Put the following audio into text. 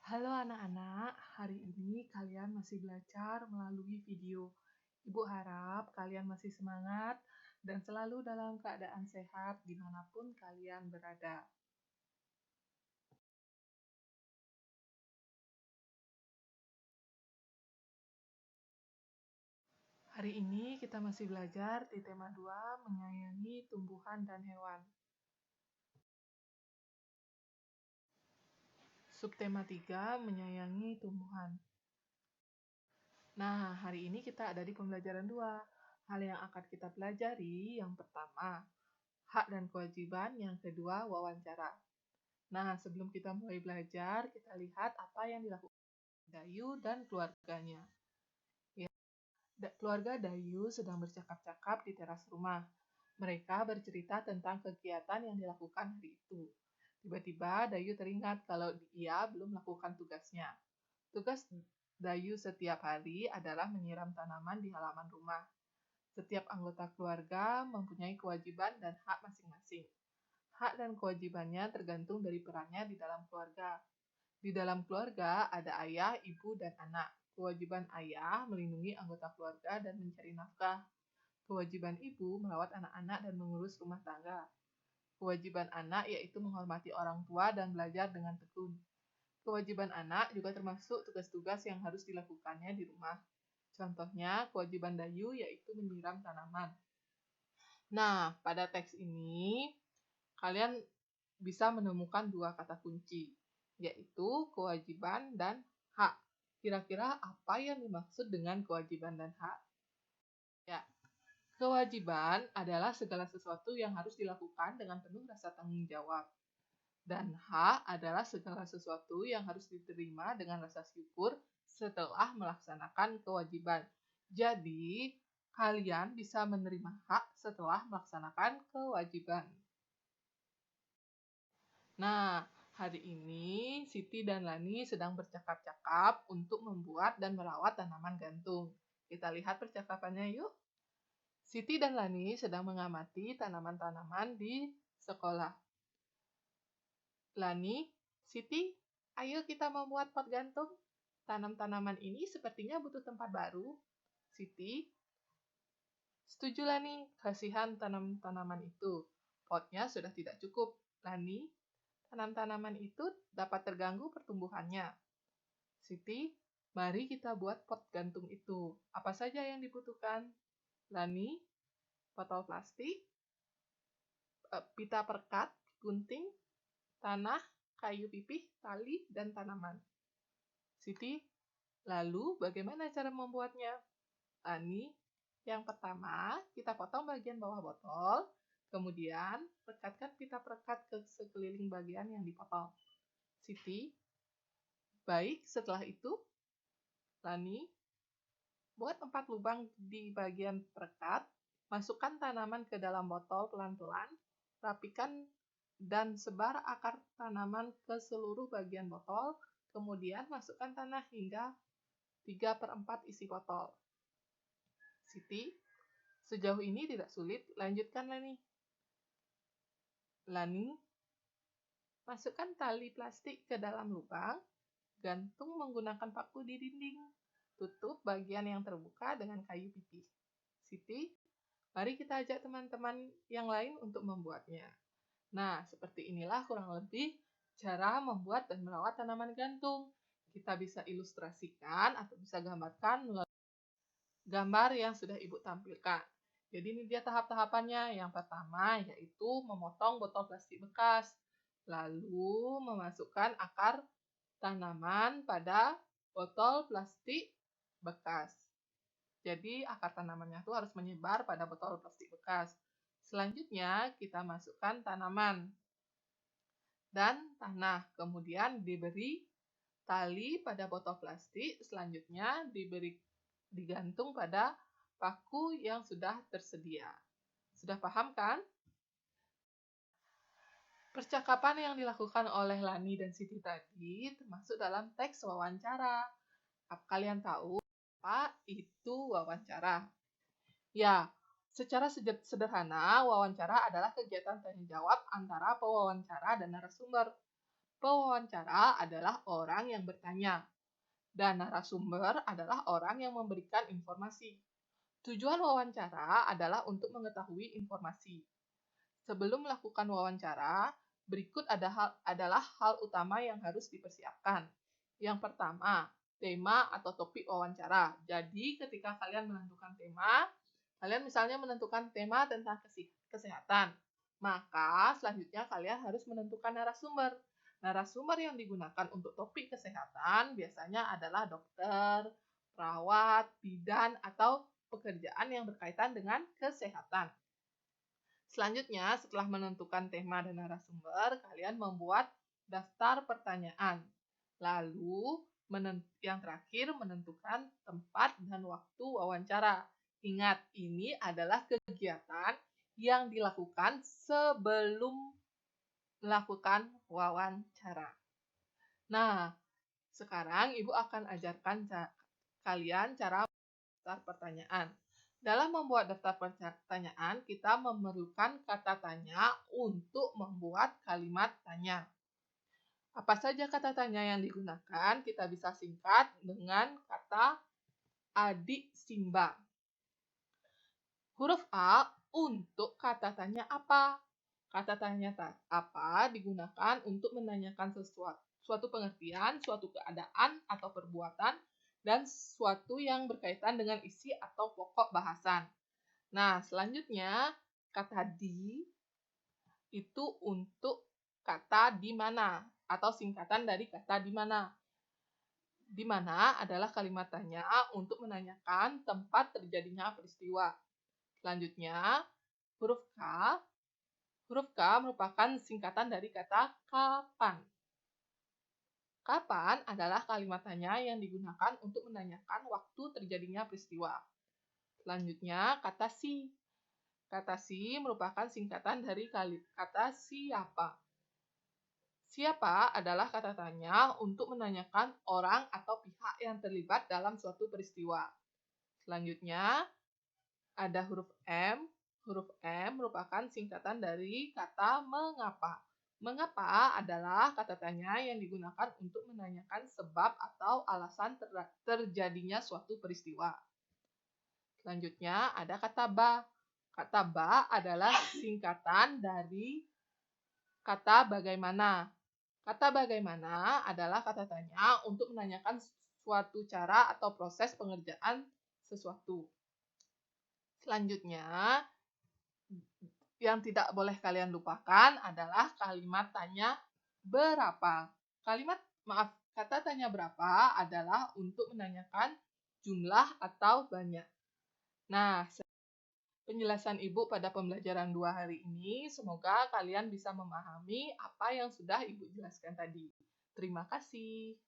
Halo anak-anak, hari ini kalian masih belajar melalui video. Ibu harap kalian masih semangat dan selalu dalam keadaan sehat dimanapun kalian berada. Hari ini kita masih belajar di tema 2, menyayangi tumbuhan dan hewan. Subtema 3, menyayangi tumbuhan. Nah, hari ini kita ada di pembelajaran 2. Hal yang akan kita pelajari yang pertama, hak dan kewajiban, yang kedua, wawancara. Nah, sebelum kita mulai belajar, kita lihat apa yang dilakukan Dayu dan keluarganya. Ya, keluarga Dayu sedang bercakap-cakap di teras rumah. Mereka bercerita tentang kegiatan yang dilakukan hari itu. Tiba-tiba Dayu teringat kalau ia belum melakukan tugasnya. Tugas Dayu setiap hari adalah menyiram tanaman di halaman rumah. Setiap anggota keluarga mempunyai kewajiban dan hak masing-masing. Hak dan kewajibannya tergantung dari perannya di dalam keluarga. Di dalam keluarga ada ayah, ibu, dan anak. Kewajiban ayah melindungi anggota keluarga dan mencari nafkah. Kewajiban ibu merawat anak-anak dan mengurus rumah tangga. Kewajiban anak yaitu menghormati orang tua dan belajar dengan tekun. Kewajiban anak juga termasuk tugas-tugas yang harus dilakukannya di rumah. Contohnya, kewajiban Dayu yaitu menyiram tanaman. Nah, pada teks ini, kalian bisa menemukan dua kata kunci, yaitu kewajiban dan hak. Kira-kira apa yang dimaksud dengan kewajiban dan hak? Ya, kewajiban adalah segala sesuatu yang harus dilakukan dengan penuh rasa tanggung jawab. Dan hak adalah segala sesuatu yang harus diterima dengan rasa syukur setelah melaksanakan kewajiban. Jadi, kalian bisa menerima hak setelah melaksanakan kewajiban. Nah, hari ini Siti dan Lani sedang bercakap-cakap untuk membuat dan merawat tanaman gantung. Kita lihat percakapannya yuk. Siti dan Lani sedang mengamati tanaman-tanaman di sekolah. Lani, Siti, ayo kita membuat pot gantung. Tanam-tanaman ini sepertinya butuh tempat baru. Siti, setuju Lani, kasihan tanam-tanaman itu. Potnya sudah tidak cukup. Lani, tanam-tanaman itu dapat terganggu pertumbuhannya. Siti, mari kita buat pot gantung itu. Apa saja yang dibutuhkan? Lani, botol plastik, pita perkat, gunting, tanah, kayu pipih, tali, dan tanaman. Siti, lalu bagaimana cara membuatnya? Lani, yang pertama kita potong bagian bawah botol, kemudian rekatkan pita perekat ke sekeliling bagian yang dipotong. Siti, baik, setelah itu, Lani, buat 4 lubang di bagian perekat, masukkan tanaman ke dalam botol pelan-pelan, rapikan dan sebar akar tanaman ke seluruh bagian botol, kemudian masukkan tanah hingga 3/4 isi botol. Siti, sejauh ini tidak sulit, lanjutkan Lani. Lani, masukkan tali plastik ke dalam lubang, gantung menggunakan paku di dinding. Tutup bagian yang terbuka dengan kayu pipih. Siti, mari kita ajak teman-teman yang lain untuk membuatnya. Nah, seperti inilah kurang lebih cara membuat dan merawat tanaman gantung. Kita bisa ilustrasikan atau bisa gambarkan melalui gambar yang sudah Ibu tampilkan. Jadi ini dia tahap-tahapannya. Yang pertama yaitu memotong botol plastik bekas. Lalu memasukkan akar tanaman pada botol plastik bekas. Jadi akar tanamannya itu harus menyebar pada botol plastik bekas. Selanjutnya kita masukkan tanaman dan tanah. Kemudian diberi tali pada botol plastik. Selanjutnya digantung pada paku yang sudah tersedia. Sudah paham kan? Percakapan yang dilakukan oleh Lani dan Siti tadi termasuk dalam teks wawancara. Kalian tahu apa itu wawancara? Ya, secara sederhana, wawancara adalah kegiatan tanya jawab antara pewawancara dan narasumber. Pewawancara adalah orang yang bertanya, dan narasumber adalah orang yang memberikan informasi. Tujuan wawancara adalah untuk mengetahui informasi. Sebelum melakukan wawancara, berikut adalah hal utama yang harus dipersiapkan. Yang pertama, tema atau topik wawancara. Jadi, ketika kalian menentukan tema, kalian misalnya menentukan tema tentang kesehatan, maka selanjutnya kalian harus menentukan narasumber. Narasumber yang digunakan untuk topik kesehatan biasanya adalah dokter, perawat, bidan, atau pekerjaan yang berkaitan dengan kesehatan. Selanjutnya, setelah menentukan tema dan narasumber, kalian membuat daftar pertanyaan. Lalu, yang terakhir menentukan tempat dan waktu wawancara. Ingat, ini adalah kegiatan yang dilakukan sebelum melakukan wawancara. Nah, sekarang Ibu akan ajarkan kalian cara daftar pertanyaan. Dalam membuat daftar pertanyaan, kita memerlukan kata tanya untuk membuat kalimat tanya. Apa saja kata tanya yang digunakan? Kita bisa singkat dengan kata adik Simba. Huruf A untuk kata tanya apa? Kata tanya apa digunakan untuk menanyakan suatu pengertian, suatu keadaan atau perbuatan, dan suatu yang berkaitan dengan isi atau pokok bahasan. Nah, selanjutnya kata di itu untuk kata di mana atau singkatan dari kata di mana. Di mana adalah kalimat tanya untuk menanyakan tempat terjadinya peristiwa. Selanjutnya, huruf K. Huruf K merupakan singkatan dari kata kapan. Kapan adalah kalimat tanya yang digunakan untuk menanyakan waktu terjadinya peristiwa. Selanjutnya, kata si. Kata si merupakan singkatan dari kata siapa. Siapa adalah kata tanya untuk menanyakan orang atau pihak yang terlibat dalam suatu peristiwa. Selanjutnya, ada huruf M. Huruf M merupakan singkatan dari kata mengapa. Mengapa adalah kata tanya yang digunakan untuk menanyakan sebab atau alasan terjadinya suatu peristiwa. Selanjutnya ada kata ba. Kata ba adalah singkatan dari kata bagaimana. Kata bagaimana adalah kata tanya untuk menanyakan suatu cara atau proses pengerjaan sesuatu. Selanjutnya, yang tidak boleh kalian lupakan adalah kalimat tanya berapa. Kata tanya berapa adalah untuk menanyakan jumlah atau banyak. Nah, penjelasan Ibu pada pembelajaran 2 hari ini, semoga kalian bisa memahami apa yang sudah Ibu jelaskan tadi. Terima kasih.